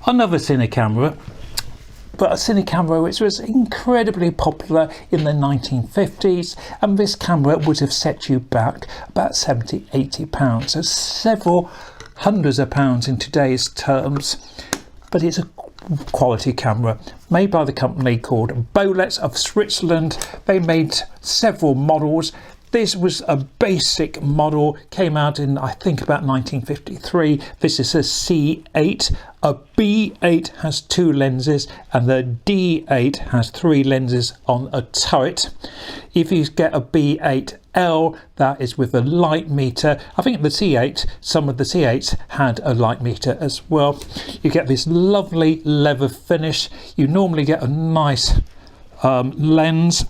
Another Cine camera, but a Cine camera which was incredibly popular in the 1950s, and this camera would have set you back about £70–80, so several hundreds of pounds in today's terms. But it's a quality camera made by the company called Bolex of Switzerland. They made several models. This was a basic model, came out in I think about 1953. This is a C8. A B8 has 2 lenses and the D8 has 3 lenses on a turret. If you get a B8L, that is with a light meter. I think the C8, some of the C8s had a light meter as well. You get this lovely leather finish. You normally get a nice lens.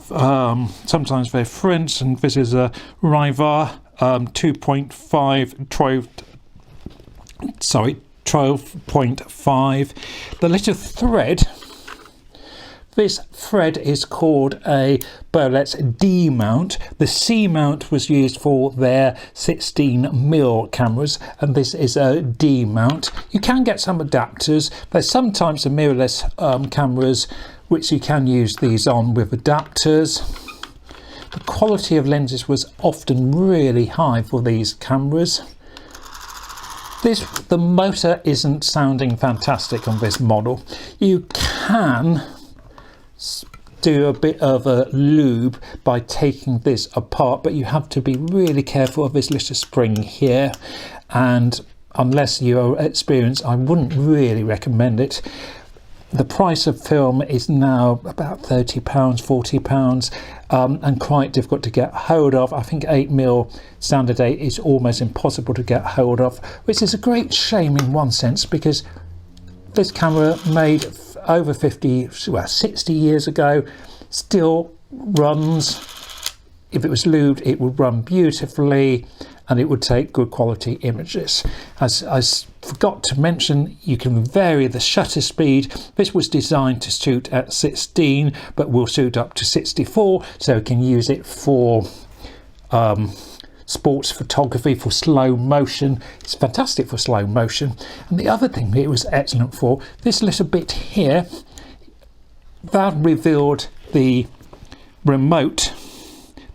Sometimes they're French, and this is a Rivar 12.5. The little thread, this thread is called a Bolex D mount. The C mount was used for their 16mm cameras, and this is a D mount. You can get some adapters. There's sometimes the mirrorless cameras which you can use these on with adapters. The quality of lenses was often really high for these cameras. The motor isn't sounding fantastic on this model. You can do a bit of a lube by taking this apart, but you have to be really careful of this little spring here, and unless you're experienced, I wouldn't really recommend it. The price of film is now about £30, £40, and quite difficult to get hold of. I think 8mm standard 8 is almost impossible to get hold of, which is a great shame in one sense, because this camera, made over 60 years ago, still runs. If it was lubed, it would run beautifully, and it would take good quality images. As I forgot to mention, you can vary the shutter speed. This was designed to shoot at 16, but will shoot up to 64, so you can use it for sports photography, for slow motion. It's fantastic for slow motion. And the other thing it was excellent for, this little bit here, that revealed the remote,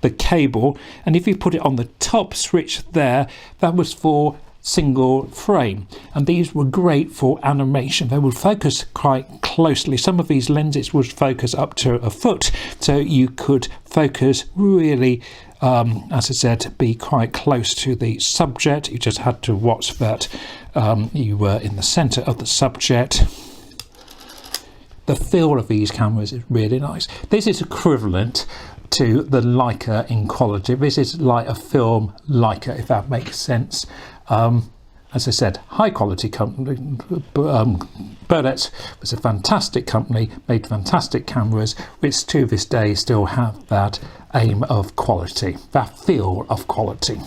the cable, and if you put it on the top switch there, that was for single frame, and these were great for animation. They would focus quite closely. Some of these lenses would focus up to a foot, so you could focus really, as I said, be quite close to the subject. You just had to watch that you were in the center of the subject. The feel of these cameras is really nice. This is equivalent to the Leica in quality. This is like a film Leica, if that makes sense. As I said, high quality company. Bolex was a fantastic company, made fantastic cameras, which to this day still have that aim of quality, that feel of quality.